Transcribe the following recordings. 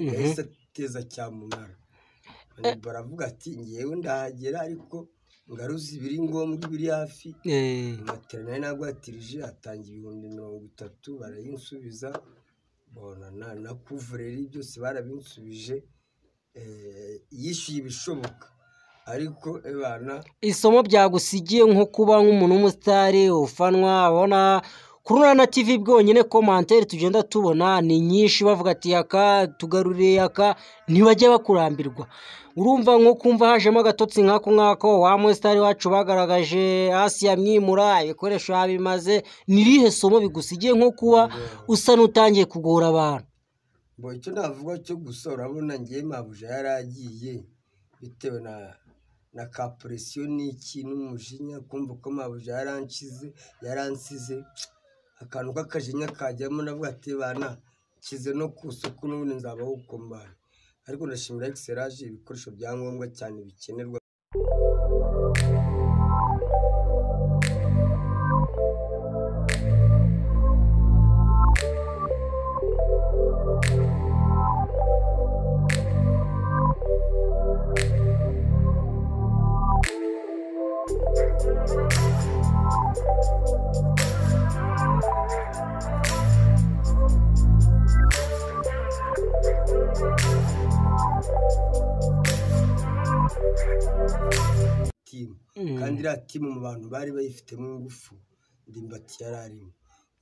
yahise ateza cyamunara baravuga ati ngewe ndahagera ariko ngaruzi ibiri ngombwa ibiri hafi materinari nagwatirije atanga 30,000 barayinsubiza bona na kuvureri byose barabinsubije yishyuye ibishoboka ariko ebana isomo byagusigiye nko kuba nk'umuntu w'umusitari ufanwa abona kuri Rwanda TV bwonyine commentaire tugenda tubona ni nyinshi bavuga ati yaka tugaruriye yaka ntibajya bakurambirwa urumva nko kumva hajemo agatotsi nkako wa musitari wacu bagaragaje hasi ya mwimura ibikoresho yabimaze nirihe somo bigusigiye nko kuba usa n'utangiye kugora abantu bo icyo navuga cyo gusa urabona ngiye mabuja yaragiye bitewe na ka presiyo n'iki n'umujinya kumva ko mabuja yaransize akantu k'akajinya kajyamo navuga ati bana kize no kusuku n'ubundi nzabaho ukombana ariko ndashimira Excellage ibikoresho byangombwa cyane bikenerwa kandi iriya timu mu bantu bari bayifitemo ingufu Ndimbati yararimo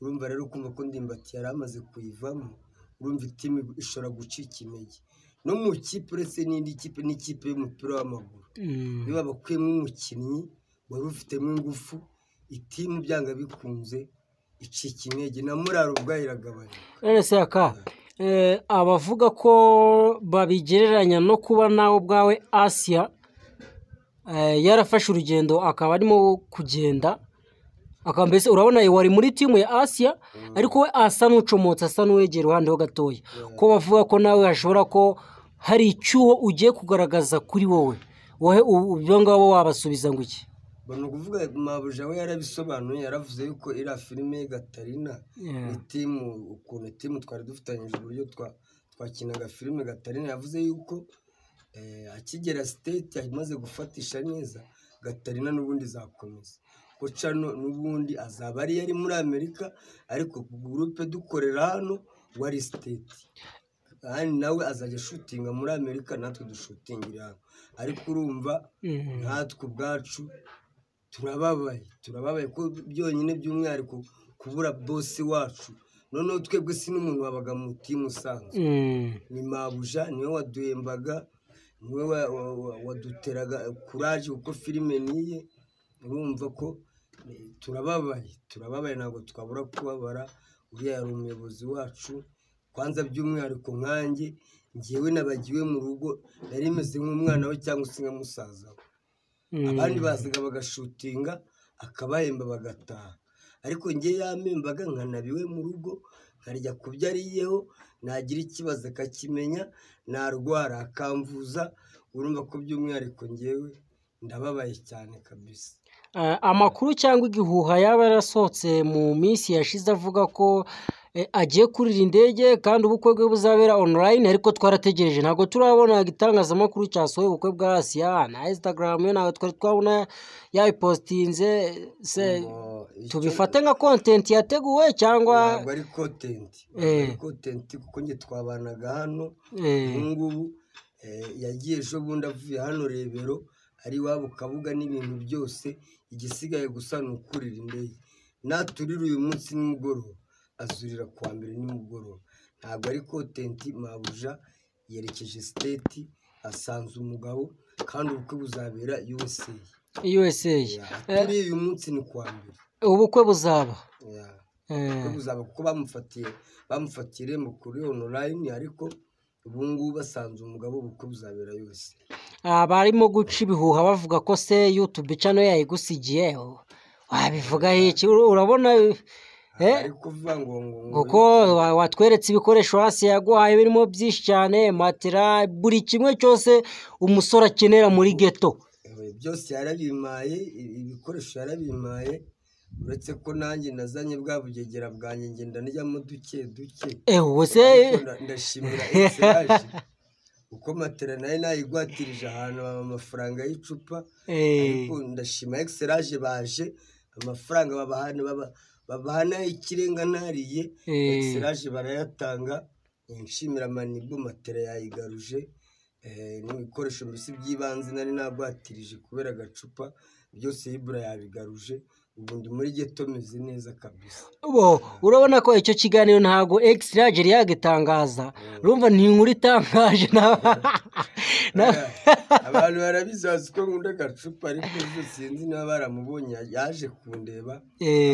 urumva rero kumva ko Ndimbati yari amaze kuyivamo urumva timu ishobora gucika intege no mu kipe uretse n'indi kipe n'ikipe y'umupira w'amaguru niba bakuyemo umukinnyi wari ufitemo ingufu itimu byanga bikunze icika intege na muraro ubwayo iragabanya ese aka abavuga ko babigereranya no kuba nawe ubwawe Asia yarafashe urugendo akaba arimo kugenda akambese urabona wari muri timu ya Asia ariko we asa n'ucomotse asa n'uwegera uruhande ho gatoya ko bavuga ko nawe hashobora ko hari icyuho ugiye kugaragaza kuri wowe ibyo ngabo wabasubiza ngo iki bano kuvuga mabuja we yarabisobanuye yaravuze yuko ira filime Gatarina timu ukuntu timu twari dufitanyije uburyo twakinaga filime Gatarina yavuze yuko akigera state yamaze gufatisha neza Gatarina n'ubundi zakomeza ko cano n'ubundi azaba ari yari muri Amerika ariko groupe dukorera hano wari state kandi nawe azajya shootinga muri Amerika natwe dushutingira hano ariko urumva natwe ubwacu turababaye ko byonyine by'umwihariko kubura boss wacu noneho twebwe si n'umuntu wabaga mu timu usanzwe ni mabuja niwe waduhembaga niwe waduteraga courage uko filime niye urumva ko turababaye ntabwo twabura kubabara uriya yari umuyobozi wacu kwanza by'umwihariko nkanjye ngewe nabagiwe mu rugo nari meze nk'umwana we cyangwa se nka musaza we abandi bazaga bagashutinga akabahemba bagataha ariko ngewe yamembaga nkanabiwe mu rugo nkarya ku byo ariyeho nagira ikibazo akakimenya narwara akamvuza urumva ko by'umwihariko ngewe ndababaye cyane kabisa amakuru cyangwa igihuha yaba yarasohotse mu minsi yashize avuga ko agiye kurira indege kandi ubukwe bwe buzabera online ariko twarategereje ntabwo turabona igitangazamakuru cyasohoye ubukwe bwa Asia na Instagram yo ntabwo twari twabona yayipostinze se tubifate nka content yateguwe cyangwa ntabwo ari content kuko nge twabanaga hano ngubu yagiye ejo bundi avuye hano Rebero ari wabo kabuga n'ibintu byose igisigaye gusa ni ukurira indege naturira uyu munsi n'umugoroba azurira kuwa mbere nimugoroba ntabwo ari content mabuja yerekeje state asanze umugabo kandi ubukwe buzabera USA kuri uyu munsi ni kuwa mbere ubukwe buzaba kuko bamufatiye mu kuri online ariko ubu ngubu basanze umugabo ubukwe buzabera yose barimo guca ibihuha bavuga ko se YouTube channel yayigusigiye wabivuga iki urabona kuko watweretse ibikoresho hasi yaguhaye birimo byinshi cyane matera buri kimwe cyose umusore akenera muri ghetto byose yarabimaye ibikoresho yarabimaye uretse ko nanjye nazanye bwa bugegera bwanjye ngenda njyamo duke duke wose ndashimira Excelage uko matera nayo nayigwatirije ahantu amafaranga y'icupa ariko ndashima Excelage baje amafaranga babahana ikirenga nariye Excelage barayatanga nshimira Manibu matera yayigaruje n'ibikoresho mbese by'ibanze nari nagwatirije kubera agacupa byose Ibura yabigaruje ubu ndi muri geto meze neza kabisa. Urabona ko icyo kiganiro ntago Excelage yari yagitangaza urumva ni inkuru itangaje abantu barabizazi ko nkunda agacupa ariko sinzi niba baramubonye yaje kundeba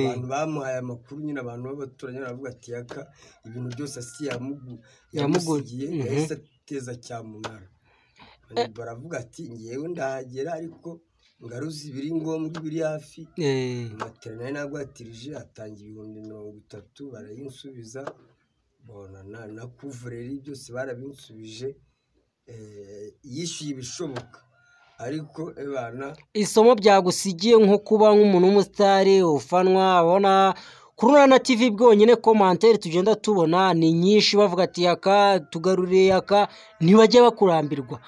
abantu bamuhaye amakuru nyine abantu b'abaturanyi baravuga ati yaka ibintu byose asi yamugiye yahise ateza cyamunara baravuga ati ngewe ndahagera ariko ngaruzi ibiri ngombwa ibiri hafi matera nayo nagwatirije atanga 30,000 barayinsubiza bona na kuvureri byose barabinsubije yishyuye ibishoboka ariko ebana isomo byagusigiye nko kuba nk'umuntu w'umusitari ufanwa abona kuri Urunana TV bwonyine commentaire tugenda tubona ni nyinshi bavuga ati yaka tugaruriye yaka ntibajya bakurambirwa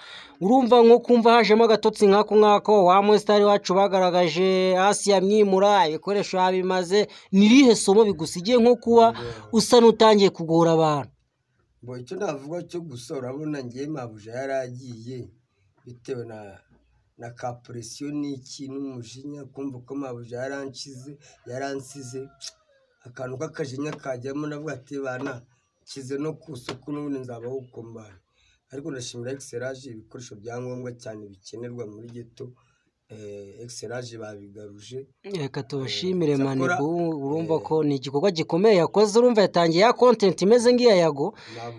urumva nko kumva hajemo agatotsi nkako wa musitari wacu bagaragaje hasi yamwimura ibikoresho yabimaze nirihe somo bigusigiye nko kuba usa n'utangiye kugora abantu icyo navuga cyo gusa urabona ngiye mabuja yaragiye bitewe na kapresiyo n'iki n'umujinya kumva ko mabuja yaransize akantu k'akajinya kajyamo navuga ati bana kize no ku isoko n'ubundi nzabaho ukombana ariko ndashimira Excelage ibikoresho byangombwa cyane bikenerwa muri geto Excelage babigaruje reka tubashimire Manibu urumva ko ni igikorwa gikomeye yakoze urumva yatangiye ya content imeze ngiya yago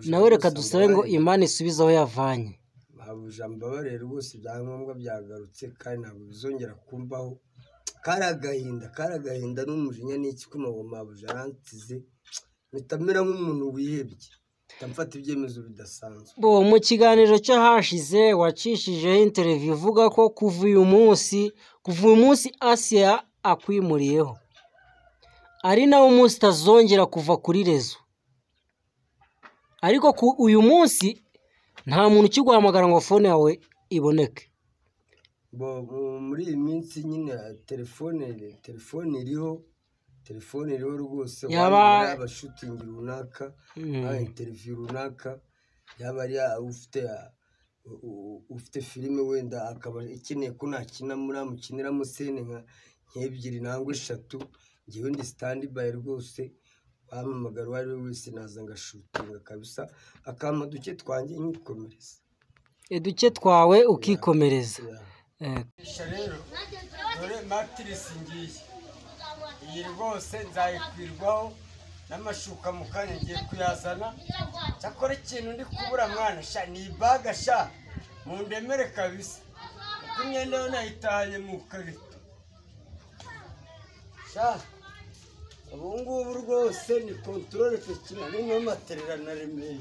nawe reka dusabe ngo Imana isubize aho yavanye mabuja mbabarere rwose ibyangombwa byagarutse kandi ntabwo bizongera kumbaho karagahinda n'umujinya n'iki ko mabuja aransize bitamera nk'umuntu wihebye tamfata ibyemezo bidasanzwe mu kiganiro cyo hashize wacishijeho interview uvuga ko kuva uyu munsi Asia akwimuriyeho ari nawo umunsi utazongera kuva kuri rezo ariko uyu munsi nta muntu ukiguhamagara ngo fone yawe iboneke muri iyi minsi nyine telefone iriho rwose yaba abashutingi runaka interview runaka yaba ari ufite filime wenda akaba ikeneye ko namukiniramo sene nk'ebyiri nangwa 3 ngewe ndi standby rwose bampamagara uwo ari we wese naza ngashutinga kabisa akama duke twanjye nkikomereza duke twawe ukikomereza rero dore matrix ngiye iyi rwose nzayikwirwaho n'amashuka mu kanya ngiye kuyazana cyakora ikintu ndi kubura mwana sha ni ibaga sha mundemere kabisa kuko imyenda yo nayitahanye mu karito sha ubu ngubu rwose ni controle tekina n'ino material na remeye